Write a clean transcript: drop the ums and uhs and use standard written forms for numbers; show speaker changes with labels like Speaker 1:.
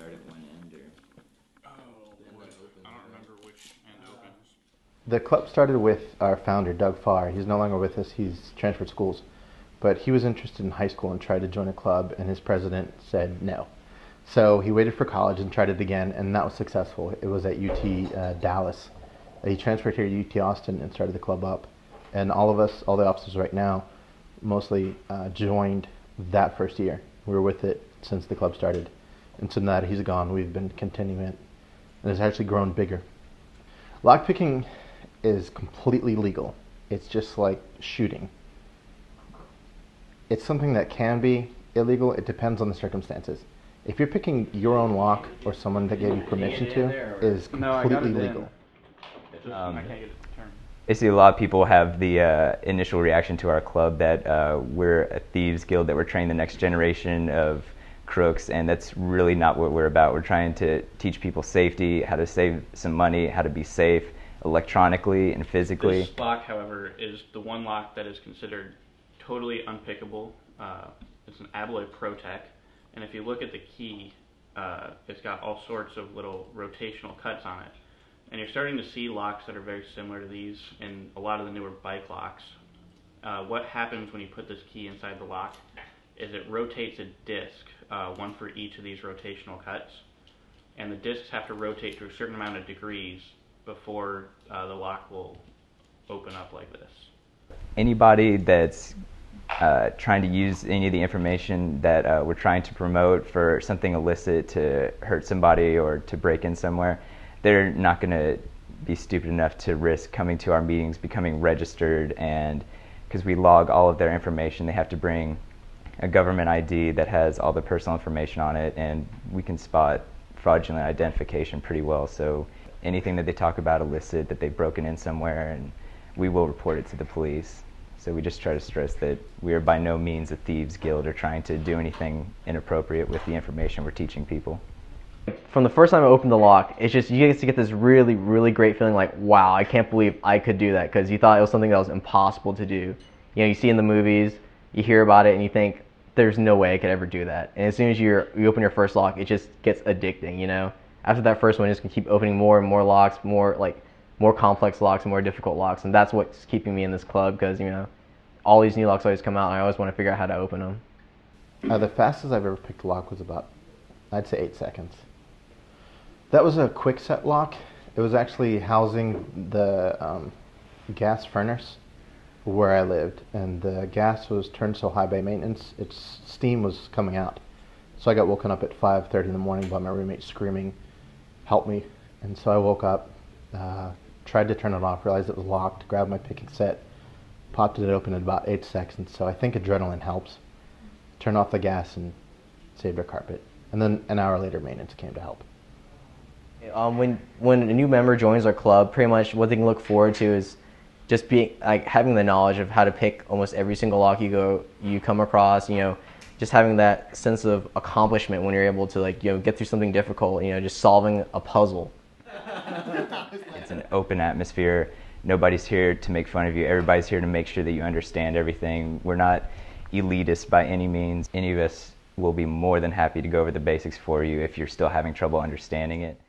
Speaker 1: start at one end, or?
Speaker 2: I don't remember which end opens.
Speaker 3: The club started with our founder, Doug Farr. He's no longer with us. He's transferred schools. But he was interested in high school and tried to join a club, and his president said no. So he waited for college and tried it again, and that was successful. It was at UT Dallas. He transferred here to UT Austin and started the club up. And all of us, all the officers right now, mostly joined that first year. We were with it since the club started. And so now that he's gone, we've been continuing it. And it's actually grown bigger. Lockpicking is completely legal. It's just like shooting. It's something that can be illegal. It depends on the circumstances. If you're picking your own lock or someone that gave you permission to, it is completely legal.
Speaker 2: I can't get it to turn.
Speaker 4: Basically, a lot of people have the initial reaction to our club that we're a thieves guild, that we're training the next generation of crooks, and that's really not what we're about. We're trying to teach people safety, how to save some money, how to be safe electronically and physically.
Speaker 2: This lock, however, is the one lock that is considered totally unpickable. It's an Alloy ProTech, and if you look at the key, it's got all sorts of little rotational cuts on it. And you're starting to see locks that are very similar to these in a lot of the newer bike locks. What happens when you put this key inside the lock is it rotates a disc, one for each of these rotational cuts. And the discs have to rotate to a certain amount of degrees before the lock will open up like this.
Speaker 4: Anybody that's trying to use any of the information that we're trying to promote for something illicit, to hurt somebody or to break in somewhere, they're not going to be stupid enough to risk coming to our meetings, becoming registered, and because we log all of their information, they have to bring a government ID that has all the personal information on it, and we can spot fraudulent identification pretty well. So anything that they talk about illicit, that they've broken in somewhere, and we will report it to the police. So we just try to stress that we are by no means a thieves guild or trying to do anything inappropriate with the information we're teaching people.
Speaker 5: From the first time I opened the lock, it's just, you get to get this really, really great feeling like, wow, I can't believe I could do that, because you thought it was something that was impossible to do. You know, you see in the movies, you hear about it, and you think, there's no way I could ever do that. And as soon as you open your first lock, it just gets addicting, you know? After that first one, you just can keep opening more and more locks, more complex locks and more difficult locks, and that's what's keeping me in this club, because, you know, all these new locks always come out, and I always want to figure out how to open them.
Speaker 3: The fastest I've ever picked a lock was about, I'd say 8 seconds. That was a quick set lock. It was actually housing the gas furnace where I lived, and the gas was turned so high by maintenance, its steam was coming out. So I got woken up at 5:30 in the morning by my roommate screaming, "Help me." And so I woke up, tried to turn it off, realized it was locked, grabbed my picking set, popped it open in about 8 seconds. So I think adrenaline helps. Turned off the gas and saved our carpet. And then an hour later, maintenance came to help.
Speaker 5: When a new member joins our club, pretty much what they can look forward to is just being having the knowledge of how to pick almost every single lock you come across. You know, just having that sense of accomplishment when you're able to get through something difficult. You know, just solving a puzzle.
Speaker 4: It's an open atmosphere. Nobody's here to make fun of you. Everybody's here to make sure that you understand everything. We're not elitist by any means. Any of us will be more than happy to go over the basics for you if you're still having trouble understanding it.